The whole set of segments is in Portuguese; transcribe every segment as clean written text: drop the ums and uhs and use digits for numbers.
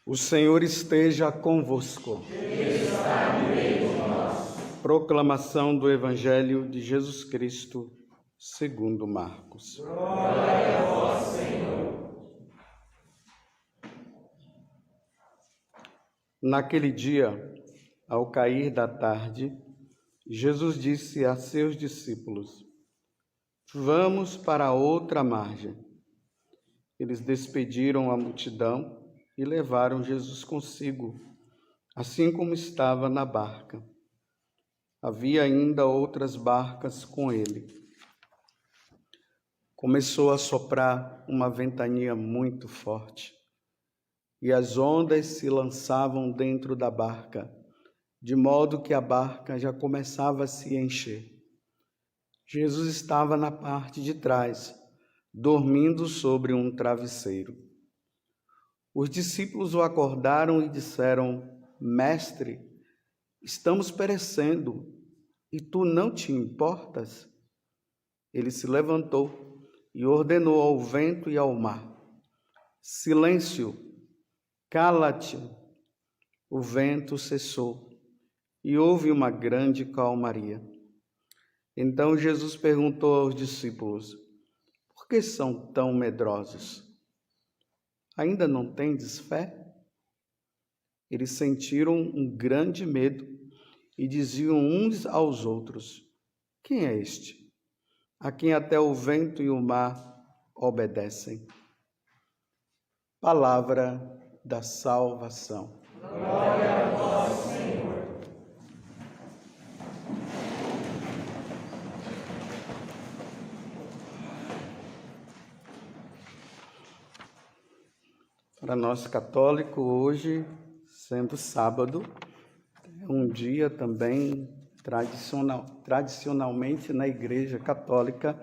O Senhor esteja convosco. Ele está no meio de nós. Proclamação do Evangelho de Jesus Cristo, segundo Marcos. Glória a vós, Senhor. Naquele dia, ao cair da tarde, Jesus disse a seus discípulos: Vamos para a outra margem. Eles despediram a multidão e levaram Jesus consigo, assim como estava na barca. Havia ainda outras barcas com ele. Começou a soprar uma ventania muito forte, e as ondas se lançavam dentro da barca, de modo que a barca já começava a se encher. Jesus estava na parte de trás, dormindo sobre um travesseiro. Os discípulos o acordaram e disseram: Mestre, estamos perecendo, e tu não te importas? Ele se levantou e ordenou ao vento e ao mar: Silêncio, cala-te. O vento cessou e houve uma grande calmaria. Então Jesus perguntou aos discípulos: Por que são tão medrosos? Ainda não tendes fé? Eles sentiram um grande medo e diziam uns aos outros: Quem é este, a quem até o vento e o mar obedecem? Palavra da salvação. Glória a vós, Senhor. Para nós católicos, hoje, sendo sábado, é um dia também tradicionalmente na Igreja Católica,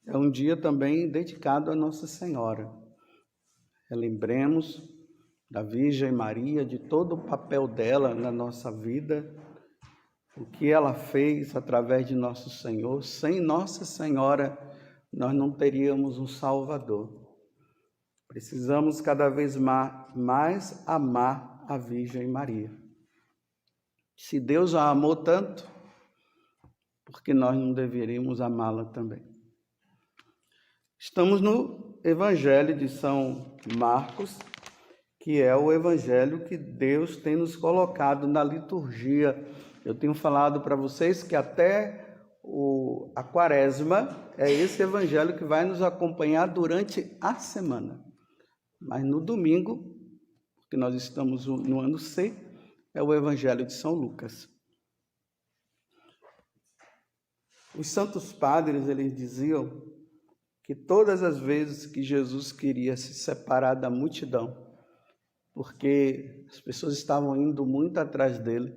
é um dia também dedicado a Nossa Senhora. Lembremos da Virgem Maria, de todo o papel dela na nossa vida, o que ela fez através de nosso Senhor. Sem Nossa Senhora, nós não teríamos um Salvador. Precisamos cada vez mais amar a Virgem Maria. Se Deus a amou tanto, por que nós não deveríamos amá-la também? Estamos no Evangelho de São Marcos, que é o Evangelho que Deus tem nos colocado na liturgia. Eu tenho falado para vocês que até a Quaresma é esse Evangelho que vai nos acompanhar durante a semana. Mas no domingo, porque nós estamos no ano C, é o Evangelho de São Lucas. Os santos padres, eles diziam que todas as vezes que Jesus queria se separar da multidão, porque as pessoas estavam indo muito atrás dele,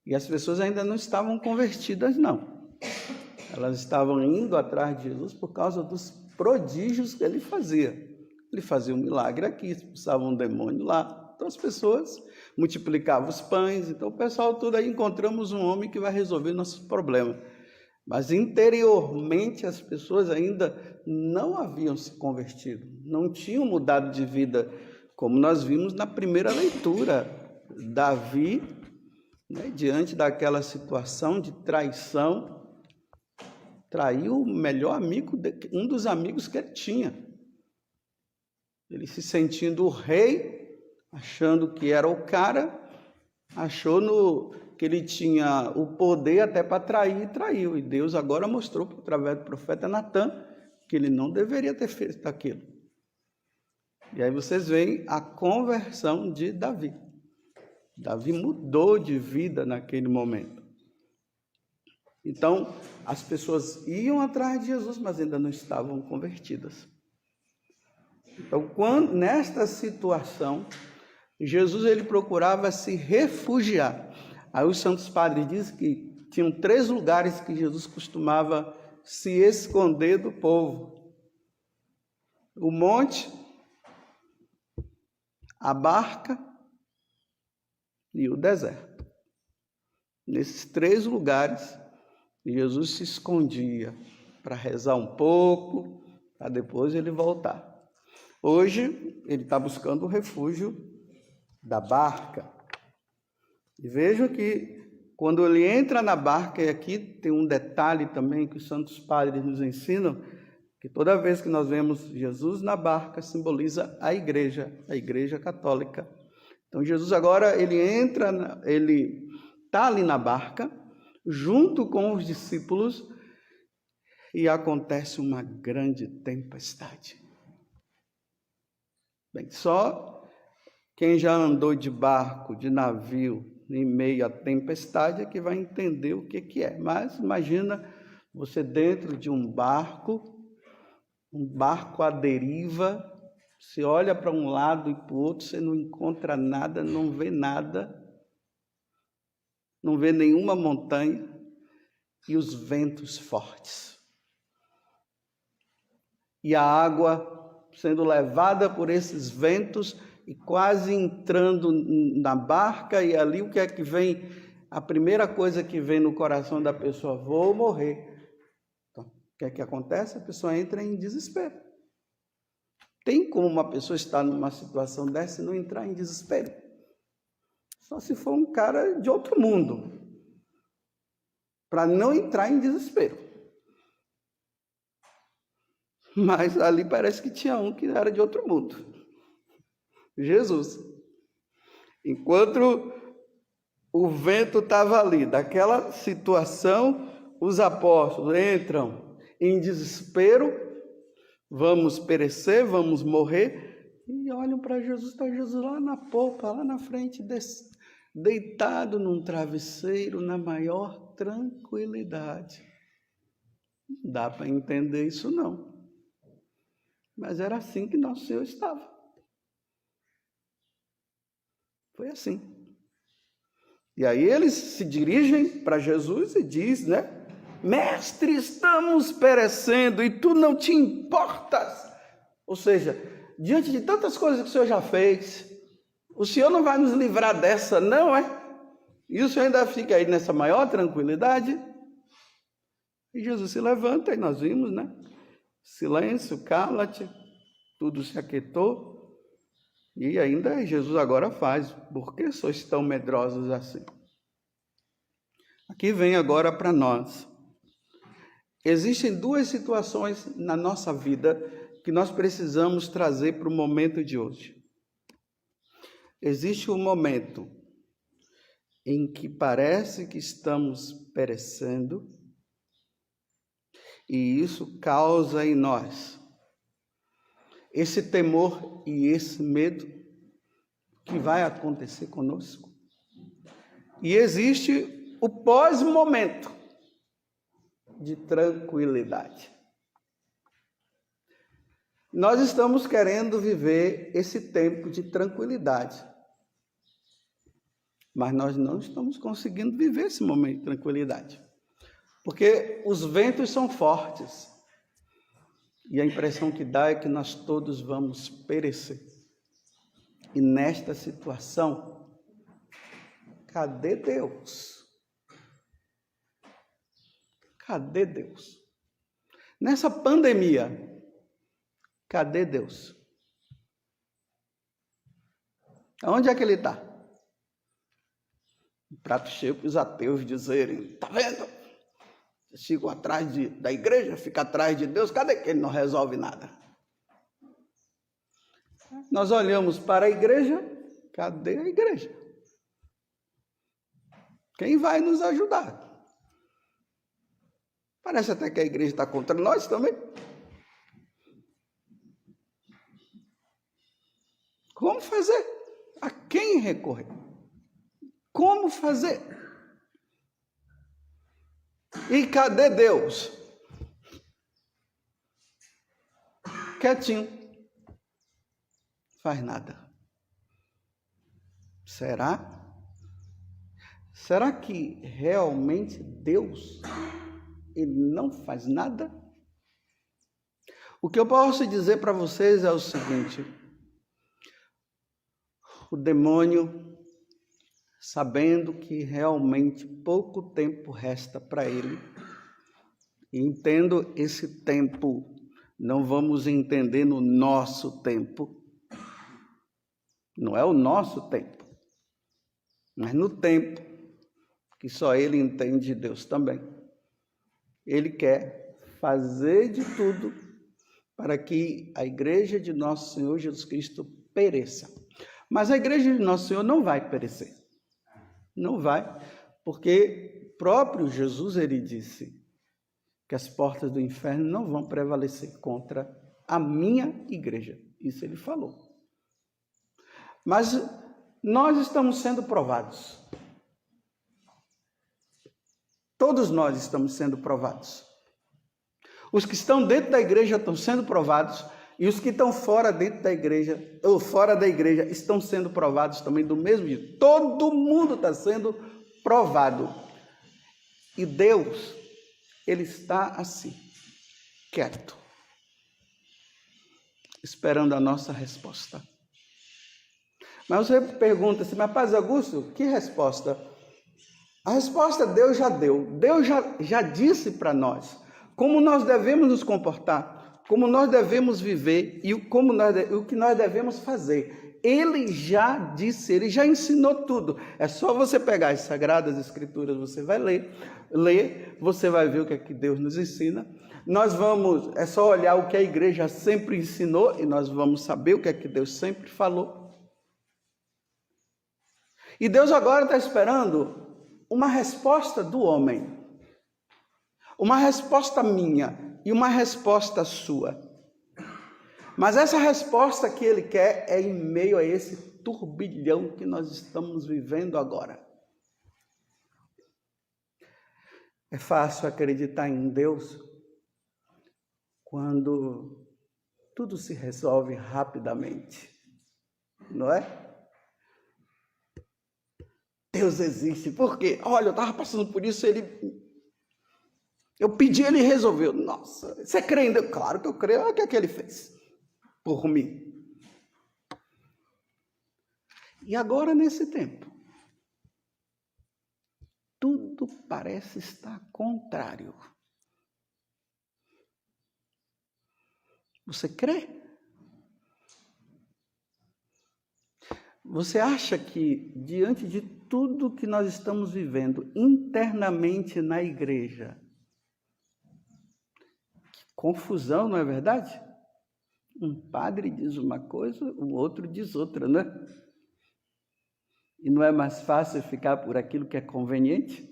e as pessoas ainda não estavam convertidas, não. Elas estavam indo atrás de Jesus por causa dos prodígios que ele fazia. Ele fazia um milagre aqui, expulsava um demônio lá. Então as pessoas multiplicavam os pães. Então o pessoal todo aí, encontramos um homem que vai resolver nossos problemas. Mas interiormente as pessoas ainda não haviam se convertido, não tinham mudado de vida, como nós vimos na primeira leitura. Davi, diante daquela situação de traição, traiu o melhor amigo, um dos amigos que ele tinha. Ele se sentindo o rei, achando que era o cara, achou que ele tinha o poder até para trair, e traiu. E Deus agora mostrou, através do profeta Natan, que ele não deveria ter feito aquilo. E aí vocês veem a conversão de Davi. Davi mudou de vida naquele momento. Então, as pessoas iam atrás de Jesus, mas ainda não estavam convertidas. Então, nesta situação, Jesus ele procurava se refugiar. Aí os santos padres dizem que tinham 3 lugares que Jesus costumava se esconder do povo: o monte, a barca e o deserto. Nesses 3 lugares, Jesus se escondia para rezar um pouco, para depois ele voltar. Hoje, ele está buscando refúgio da barca. E vejam que quando ele entra na barca, e aqui tem um detalhe também que os santos padres nos ensinam, que toda vez que nós vemos Jesus na barca, simboliza a igreja católica. Então Jesus agora, ele está ali na barca, junto com os discípulos, e acontece uma grande tempestade. Bem, só quem já andou de barco, de navio, em meio à tempestade, é que vai entender o que é. Mas imagina você dentro de um barco à deriva, você olha para um lado e para o outro, você não encontra nada, não vê nada, não vê nenhuma montanha, e os ventos fortes. E a água sendo levada por esses ventos e quase entrando na barca, e ali o que é que vem? A primeira coisa que vem no coração da pessoa: vou morrer. Então, o que é que acontece? A pessoa entra em desespero. Tem como uma pessoa estar numa situação dessa e não entrar em desespero? Só se for um cara de outro mundo, para não entrar em desespero. Mas ali parece que tinha um que era de outro mundo. Jesus. Enquanto o vento estava ali, daquela situação, os apóstolos entram em desespero: vamos perecer, vamos morrer, e olham para Jesus. Está Jesus lá na polpa, lá na frente, deitado num travesseiro, na maior tranquilidade. Não dá para entender isso não, mas era assim que nosso Senhor estava. Foi assim. E aí eles se dirigem para Jesus e diz, Mestre, estamos perecendo e tu não te importas. Ou seja, diante de tantas coisas que o Senhor já fez, o Senhor não vai nos livrar dessa, não é? E o Senhor ainda fica aí nessa maior tranquilidade. E Jesus se levanta, e nós vimos, silêncio, cala-te, tudo se aquietou. E ainda Jesus agora faz: por que sois tão medrosos assim? Aqui vem agora para nós. Existem duas situações na nossa vida que nós precisamos trazer para o momento de hoje. Existe um momento em que parece que estamos perecendo, e isso causa em nós esse temor e esse medo que vai acontecer conosco. E existe o pós-momento de tranquilidade. Nós estamos querendo viver esse tempo de tranquilidade, mas nós não estamos conseguindo viver esse momento de tranquilidade, porque os ventos são fortes. E a impressão que dá é que nós todos vamos perecer. E nesta situação, cadê Deus? Cadê Deus? Nessa pandemia, cadê Deus? Onde é que Ele está? Um prato cheio para os ateus dizerem: está vendo? Vocês ficam atrás da igreja, ficam atrás de Deus, cadê que Ele não resolve nada? Nós olhamos para a igreja, cadê a igreja? Quem vai nos ajudar? Parece até que a igreja está contra nós também. Como fazer? A quem recorrer? Como fazer? E cadê Deus? Quietinho. Faz nada. Será? Será que realmente Deus, Ele não faz nada? O que eu posso dizer para vocês é o seguinte: o demônio, sabendo que realmente pouco tempo resta para ele, e entendo esse tempo, não vamos entender no nosso tempo, Não é o nosso tempo, mas no tempo que só Ele entende de Deus também. Ele quer fazer de tudo para que a igreja de nosso Senhor Jesus Cristo pereça. Mas a igreja de nosso Senhor não vai perecer. Não vai, porque próprio Jesus, ele disse que as portas do inferno não vão prevalecer contra a minha igreja. Isso ele falou. Mas nós estamos sendo provados. Todos nós estamos sendo provados. Os que estão dentro da igreja estão sendo provados e os que estão fora dentro da igreja ou fora da igreja estão sendo provados também do mesmo jeito. Todo mundo está sendo provado. E Deus, ele está assim, quieto, esperando a nossa resposta. Mas você pergunta assim, mas Padre Augusto, que resposta? A resposta Deus já deu. Deus já disse para nós como nós devemos nos comportar, como nós devemos viver e o que nós devemos fazer. Ele já disse, ele já ensinou tudo. É só você pegar as Sagradas Escrituras, você vai ler, você vai ver o que é que Deus nos ensina. É só olhar o que a igreja sempre ensinou e nós vamos saber o que é que Deus sempre falou. E Deus agora está esperando uma resposta do homem, uma resposta minha e uma resposta sua. Mas essa resposta que ele quer é em meio a esse turbilhão que nós estamos vivendo agora. É fácil acreditar em Deus quando tudo se resolve rapidamente, não é? Deus existe, por quê? Olha, eu estava passando por isso, eu pedi, ele resolveu. Nossa, você crê em Deus? Claro que eu creio. Olha o que ele fez por mim. E agora, nesse tempo, tudo parece estar contrário. Você crê? Você acha que, diante de tudo que nós estamos vivendo internamente na igreja, que confusão, não é verdade? Um padre diz uma coisa, o outro diz outra, não é? E não é mais fácil ficar por aquilo que é conveniente?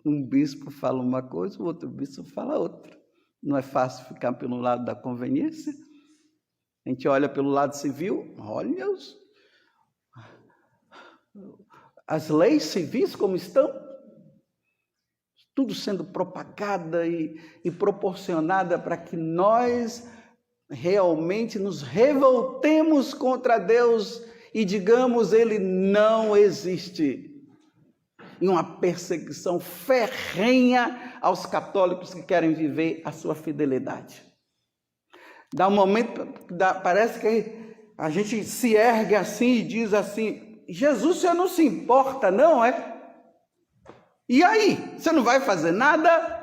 Um bispo fala uma coisa, o outro bispo fala outra. Não é fácil ficar pelo lado da conveniência? A gente olha pelo lado civil, olha as leis civis como estão, tudo sendo propagada e proporcionada para que nós realmente nos revoltemos contra Deus e digamos, ele não existe. E uma perseguição ferrenha aos católicos que querem viver a sua fidelidade. Dá um momento, parece que a gente se ergue assim e diz assim, Jesus, você não se importa, não é? E aí, você não vai fazer nada?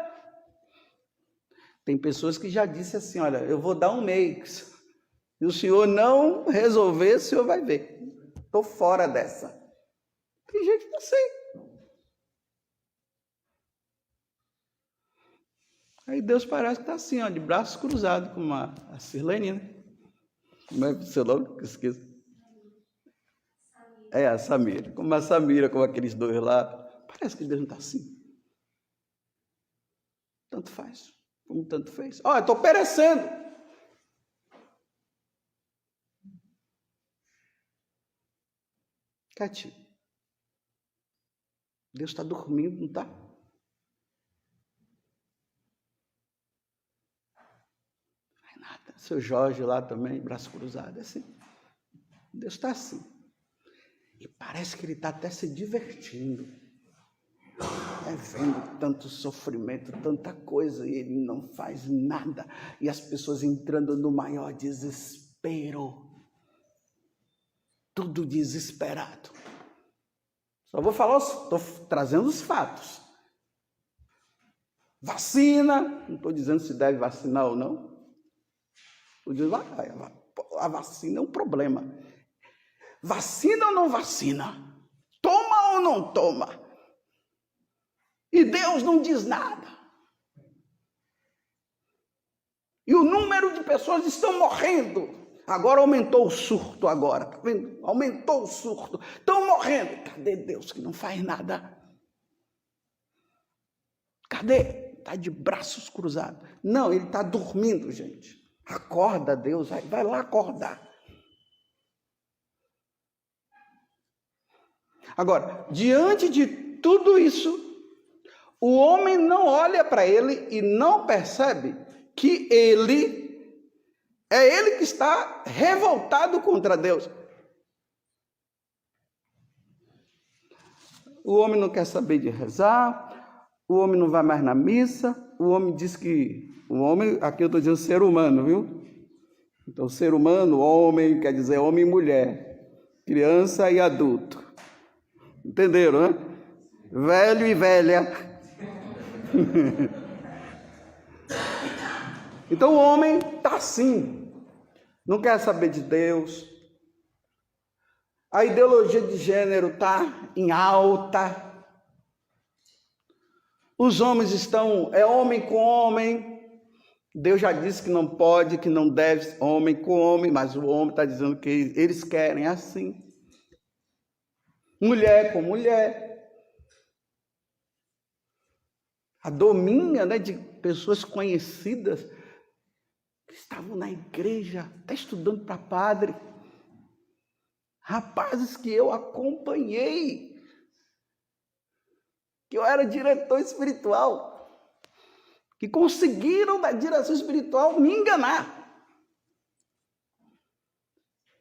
Tem pessoas que já disseram assim, olha, eu vou dar um mês. E o senhor não resolver, o senhor vai ver. Estou fora dessa. Tem gente que assim. Aí Deus parece que está assim, ó, de braços cruzados, como a Sirlene, né? Como é o seu nome? Esqueci. É, a Samira. Como a Samira, como aqueles dois lá. Parece que Deus não está assim. Tanto faz, como tanto fez. Olha, estou perecendo. Quietinho. Deus está dormindo, não está? Não é nada. Seu Jorge lá também, braço cruzado, é assim. Deus está assim. E parece que ele está até se divertindo. Vendo tanto sofrimento, tanta coisa, e ele não faz nada. E as pessoas entrando no maior desespero. Tudo desesperado. Só vou falar, estou trazendo os fatos. Vacina, não estou dizendo se deve vacinar ou não. Estou dizendo, a vacina é um problema. Vacina ou não vacina? Toma ou não toma? E Deus não diz nada. E o número de pessoas estão morrendo. Agora aumentou o surto agora, tá vendo? Aumentou o surto. Estão morrendo. Cadê Deus que não faz nada? Cadê? Está de braços cruzados. Não, ele está dormindo, gente. Acorda, Deus, vai lá acordar. Agora, diante de tudo isso, o homem não olha para ele e não percebe que ele que está revoltado contra Deus. O homem não quer saber de rezar, o homem não vai mais na missa, o homem diz que... O homem, aqui eu estou dizendo ser humano, viu? Então, ser humano, homem, quer dizer homem e mulher, criança e adulto. Entenderam, né? Velho e velha. Então, o homem está assim, não quer saber de Deus. A ideologia de gênero está em alta. Os homens estão, homem com homem. Deus já disse que não pode, que não deve homem com homem, mas o homem está dizendo que eles querem assim. Mulher com mulher. A dominha, né, de pessoas conhecidas que estavam na igreja, até estudando para padre. Rapazes que eu acompanhei, que eu era diretor espiritual, que conseguiram da direção espiritual me enganar.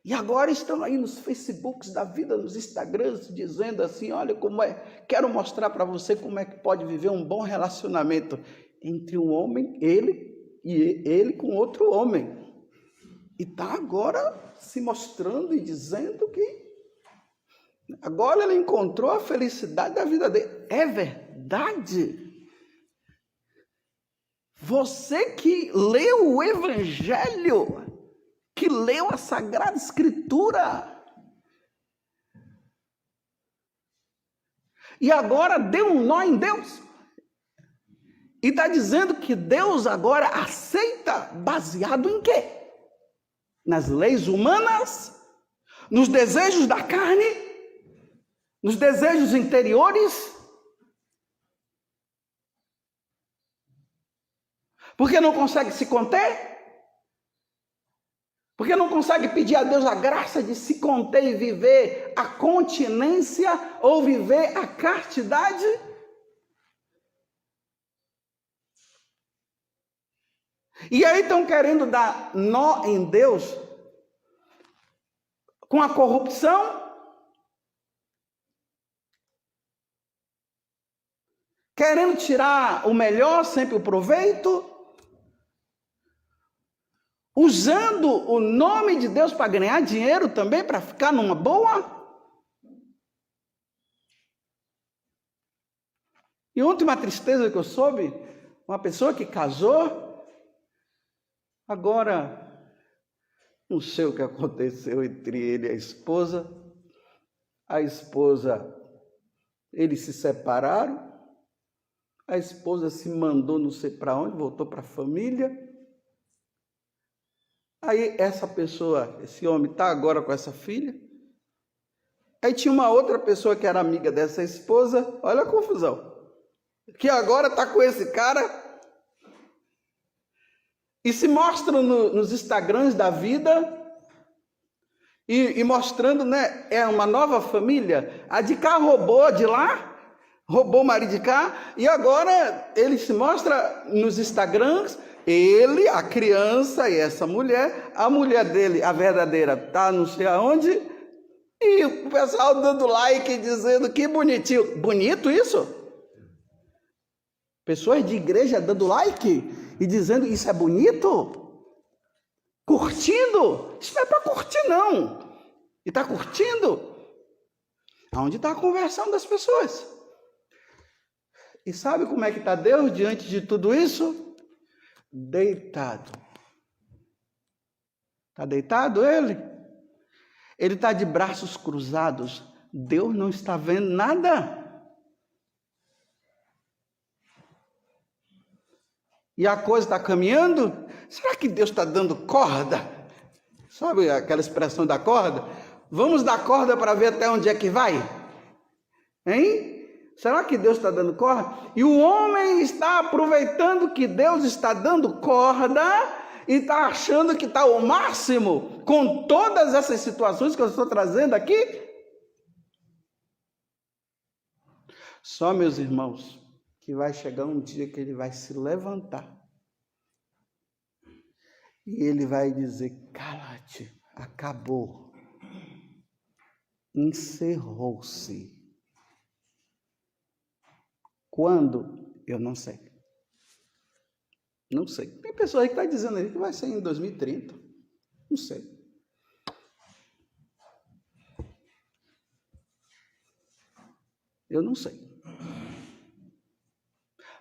E agora estão aí nos Facebooks da vida, nos Instagrams, dizendo assim, olha como é, quero mostrar para você como é que pode viver um bom relacionamento entre um homem, ele e ele com outro homem. E está agora se mostrando e dizendo que agora ele encontrou a felicidade da vida dele. É verdade. Você que leu o Evangelho, que leu a Sagrada Escritura, e agora deu um nó em Deus, e está dizendo que Deus agora aceita baseado em quê? Nas leis humanas, nos desejos da carne, nos desejos interiores. Porque não consegue se conter? Porque não consegue pedir a Deus a graça de se conter e viver a continência ou viver a castidade? E aí estão querendo dar nó em Deus com a corrupção, querendo tirar o melhor, sempre o proveito, usando o nome de Deus para ganhar dinheiro também, para ficar numa boa. E ontem uma tristeza que eu soube, uma pessoa que casou, agora não sei o que aconteceu entre ele e a esposa, eles se separaram, a esposa se mandou não sei para onde, voltou para a família. Aí essa pessoa, esse homem está agora com essa filha. Aí tinha uma outra pessoa que era amiga dessa esposa, olha a confusão, que agora está com esse cara e se mostra nos Instagrams da vida e mostrando, né, é uma nova família. A de cá roubou de lá, roubou o marido de cá, e agora ele se mostra nos Instagrams, ele, a criança e essa mulher, a mulher dele, a verdadeira, está não sei aonde, e o pessoal dando like, dizendo que bonitinho. Bonito isso? Pessoas de igreja dando like e dizendo isso é bonito? Curtindo? Isso não é para curtir não. E está curtindo? Aonde está a conversão das pessoas? E sabe como é que está Deus diante de tudo isso? Deitado. Está deitado ele? Ele está de braços cruzados. Deus não está vendo nada. E a coisa está caminhando? Será que Deus está dando corda? Sabe aquela expressão da corda? Vamos dar corda para ver até onde é que vai? Hein? Será que Deus está dando corda? E o homem está aproveitando que Deus está dando corda e está achando que está o máximo com todas essas situações que eu estou trazendo aqui? Só, meus irmãos, que vai chegar um dia que ele vai se levantar e ele vai dizer: cala-te, acabou, encerrou-se. Quando? Eu não sei. Não sei. Tem pessoa aí que está dizendo aí que vai ser em 2030. Não sei. Eu não sei.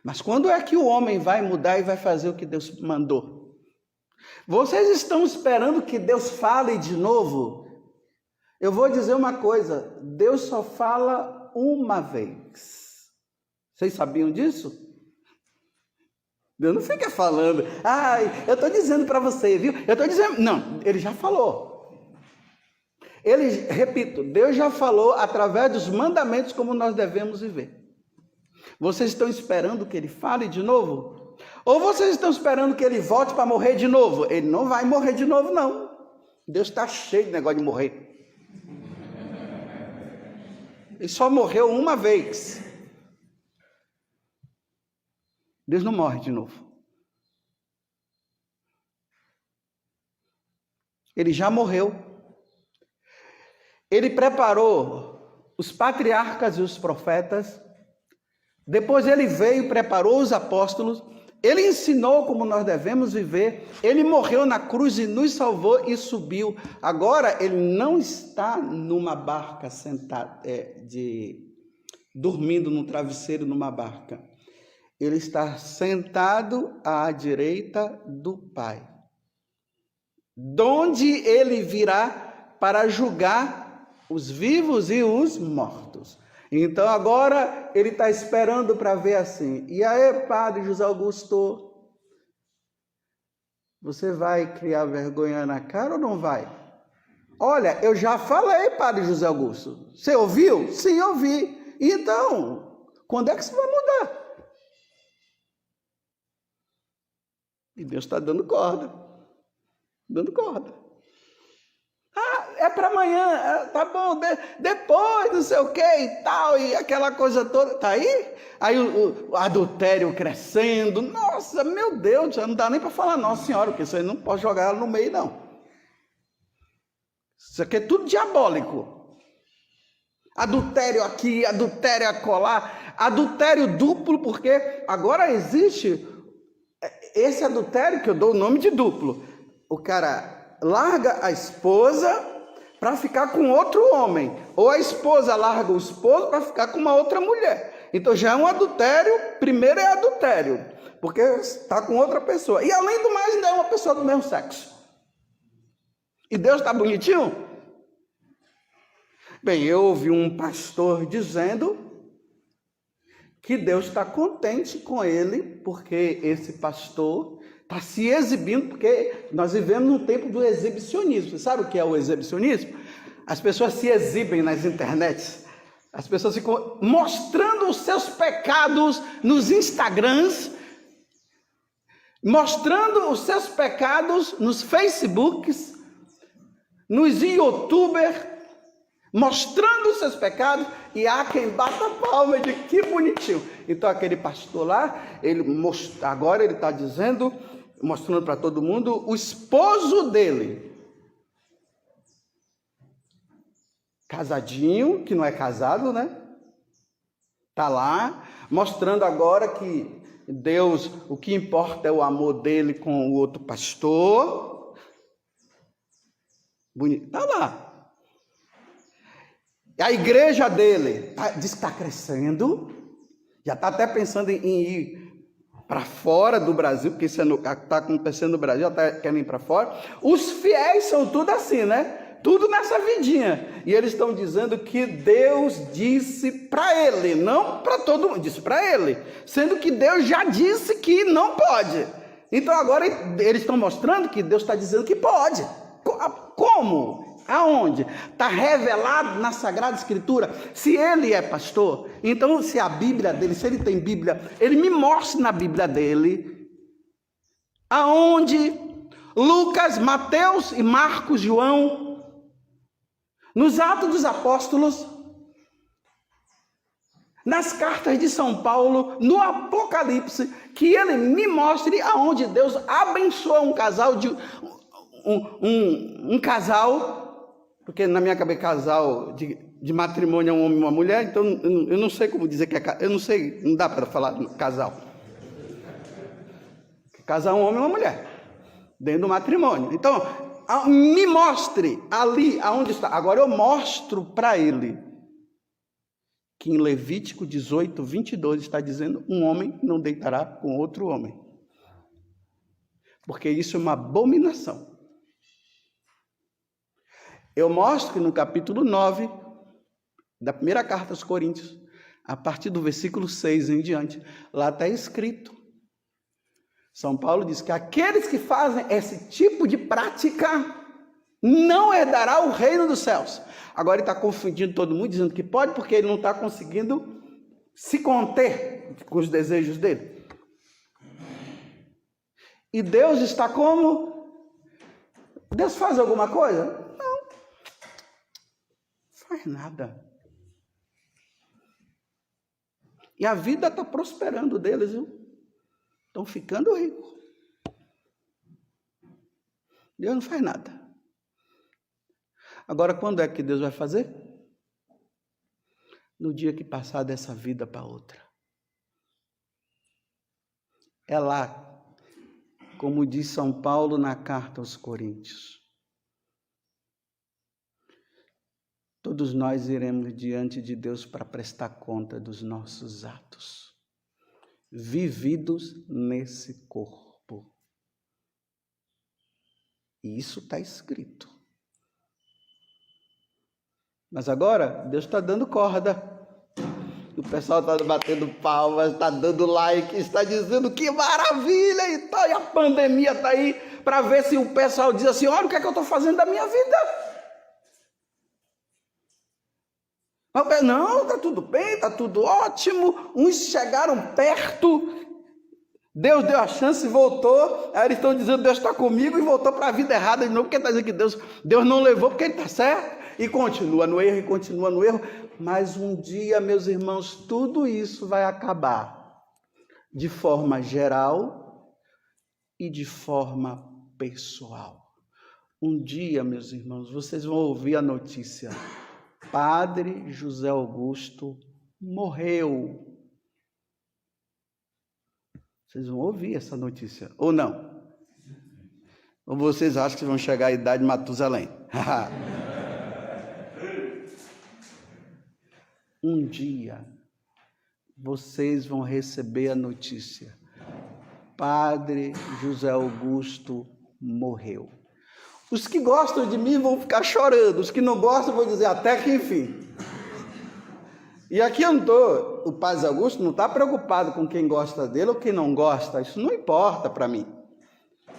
Mas quando é que o homem vai mudar e vai fazer o que Deus mandou? Vocês estão esperando que Deus fale de novo? Eu vou dizer uma coisa: Deus só fala uma vez. Vocês sabiam disso? Deus não fica falando, eu estou dizendo para você, viu? Eu estou dizendo, não, ele já falou. Repito, Deus já falou através dos mandamentos como nós devemos viver. Vocês estão esperando que ele fale de novo? Ou vocês estão esperando que ele volte para morrer de novo? Ele não vai morrer de novo, não. Deus está cheio de negócio de morrer. Ele só morreu uma vez. Deus não morre de novo. Ele já morreu. Ele preparou os patriarcas e os profetas. Depois ele veio e preparou os apóstolos. Ele ensinou como nós devemos viver. Ele morreu na cruz e nos salvou e subiu. Agora ele não está numa barca sentado, dormindo num travesseiro numa barca. Ele está sentado à direita do Pai, donde ele virá para julgar os vivos e os mortos. Então agora ele está esperando para ver assim: e aí, Padre José Augusto, você vai criar vergonha na cara ou não vai? Olha, eu já falei, Padre José Augusto. Você ouviu? Sim, ouvi. Então, quando é que você vai mudar? E Deus está dando corda. Dando corda. É para amanhã. Tá bom, depois não sei o que e tal. E aquela coisa toda. Tá aí? Aí o adultério crescendo. Nossa, meu Deus. Não dá nem para falar Nossa Senhora. Porque você não pode jogar ela no meio, não. Isso aqui é tudo diabólico. Adultério aqui, adultério acolá. Adultério duplo, porque agora existe esse adultério que eu dou o nome de duplo. O cara larga a esposa para ficar com outro homem, ou a esposa larga o esposo para ficar com uma outra mulher. Então já é um adultério. Primeiro é adultério, porque está com outra pessoa, e além do mais ainda é uma pessoa do mesmo sexo. E Deus está bonitinho? Bem, eu ouvi um pastor dizendo que Deus está contente com ele, porque esse pastor está se exibindo, porque nós vivemos num tempo do exibicionismo. Você sabe o que é o exibicionismo? As pessoas se exibem nas internets, as pessoas ficam mostrando os seus pecados nos Instagrams, mostrando os seus pecados nos Facebooks, nos YouTubers, mostrando os seus pecados, e há quem bata palma de que bonitinho. Então aquele pastor lá, agora ele está dizendo, mostrando para todo mundo, o esposo dele, casadinho, que não é casado, né? Está lá, mostrando agora que Deus, o que importa é o amor dele com o outro pastor. Bonito, está lá. A igreja dele diz que está crescendo, já está até pensando em ir para fora do Brasil, porque isso está acontecendo no Brasil, já está querendo ir para fora. Os fiéis são tudo assim, né? tudo nessa vidinha. E eles estão dizendo que Deus disse para ele, não para todo mundo, disse para ele. Sendo que Deus já disse que não pode. Então agora eles estão mostrando que Deus está dizendo que pode. Como? Aonde? Está revelado na Sagrada Escritura. Se ele é pastor, então se a Bíblia dele, se ele tem Bíblia, ele me mostre na Bíblia dele aonde Lucas, Mateus e Marcos, João, nos Atos dos Apóstolos, nas cartas de São Paulo, no Apocalipse, que ele me mostre aonde Deus abençoa um casal um casal, porque na minha cabeça casal de matrimônio é um homem e uma mulher, então eu não sei como dizer que é, eu não sei, não dá para falar casal. Casal é um homem e uma mulher, dentro do matrimônio. Então, me mostre ali aonde está. Agora eu mostro para ele que em Levítico 18, 22 está dizendo: um homem não deitará com outro homem, porque isso é uma abominação. Eu mostro que no capítulo 9 da primeira carta aos Coríntios, a partir do versículo 6 em diante, lá está escrito, São Paulo diz que aqueles que fazem esse tipo de prática não herdará o reino dos céus. Agora ele está confundindo todo mundo, dizendo que pode, porque ele não está conseguindo se conter com os desejos dele. E Deus está como? Deus faz alguma coisa? Não. Faz nada. E a vida está prosperando deles, viu? Estão ficando ricos. Deus não faz nada. Agora, quando é que Deus vai fazer? No dia que passar dessa vida para outra. É lá, como diz São Paulo na carta aos Coríntios. Todos nós iremos diante de Deus para prestar conta dos nossos atos, vividos nesse corpo. E isso está escrito. Mas agora, Deus está dando corda. O pessoal está batendo palmas, está dando like, está dizendo que maravilha e tal. E a pandemia está aí para ver se o pessoal diz assim: olha o que é que eu estou fazendo da minha vida. Não, está tudo bem, está tudo ótimo. Uns chegaram perto, Deus deu a chance e voltou. Aí eles estão dizendo: Deus está comigo, e voltou para a vida errada de novo, porque está dizendo que Deus não levou porque ele está certo. E continua no erro, e continua no erro. Mas um dia, meus irmãos, tudo isso vai acabar. De forma geral e de forma pessoal. Um dia, meus irmãos, vocês vão ouvir a notícia: Padre José Augusto morreu. Vocês vão ouvir essa notícia, ou não? Ou vocês acham que vão chegar à idade de Matusalém? Um dia, vocês vão receber a notícia: Padre José Augusto morreu. Os que gostam de mim vão ficar chorando, os que não gostam vão dizer até que enfim. E aqui eu não estou, o Padre Augusto não está preocupado com quem gosta dele ou quem não gosta, isso não importa para mim.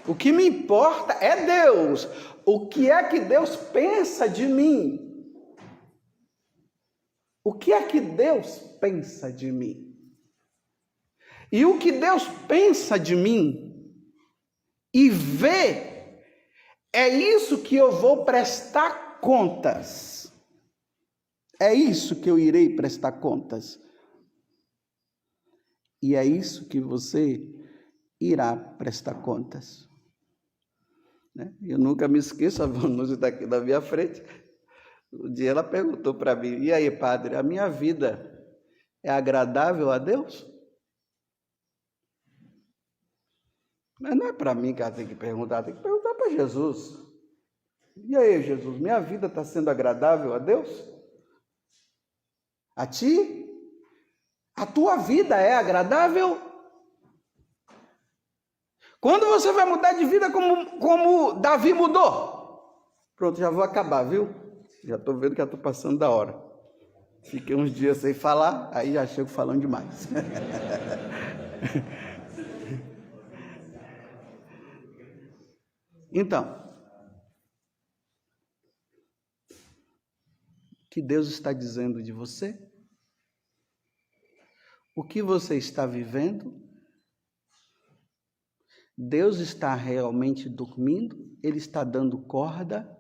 O que me importa é Deus, o que é que Deus pensa de mim? O que é que Deus pensa de mim? E o que Deus pensa de mim e vê, é isso que eu vou prestar contas. É isso que eu irei prestar contas. E é isso que você irá prestar contas. Eu nunca me esqueço, a Vanusa está aqui na minha frente. Um dia ela perguntou para mim: e aí, padre, a minha vida é agradável a Deus? Mas não é para mim que ela tem que perguntar para Jesus. E aí, Jesus, minha vida está sendo agradável a Deus? A ti? A tua vida é agradável? Quando você vai mudar de vida como Davi mudou? Pronto, já vou acabar, viu? Já estou vendo que já estou passando da hora. Fiquei uns dias sem falar, aí já chego falando demais. Então, o que Deus está dizendo de você? O que você está vivendo? Deus está realmente dormindo? Ele está dando corda?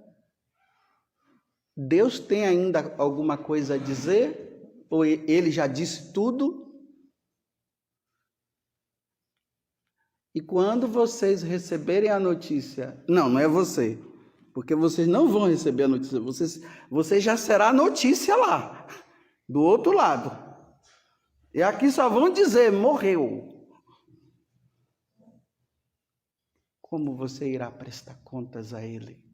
Deus tem ainda alguma coisa a dizer? Ou ele já disse tudo? E quando vocês receberem a notícia, não é você, porque vocês não vão receber a notícia, você já será a notícia lá, do outro lado. E aqui só vão dizer, morreu. Como você irá prestar contas a ele?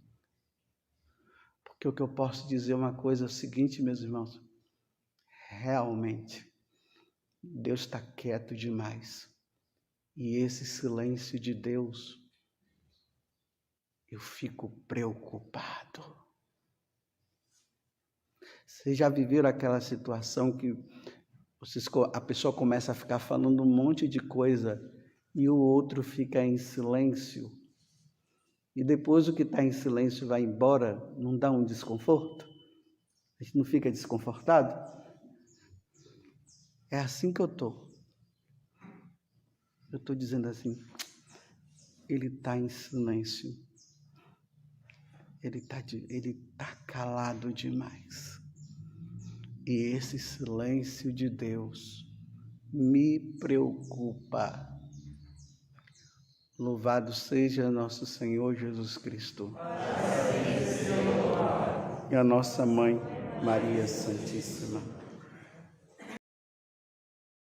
Porque o que eu posso dizer uma coisa é o seguinte, meus irmãos, realmente, Deus está quieto demais. E esse silêncio de Deus, eu fico preocupado. Vocês já viveram aquela situação que a pessoa começa a ficar falando um monte de coisa e o outro fica em silêncio? E depois o que está em silêncio vai embora, não dá um desconforto? A gente não fica desconfortado? É assim que eu estou. Eu estou dizendo assim, ele está em silêncio. Ele está calado demais. E esse silêncio de Deus me preocupa. Louvado seja nosso Senhor Jesus Cristo. E a nossa Mãe, Maria Santíssima.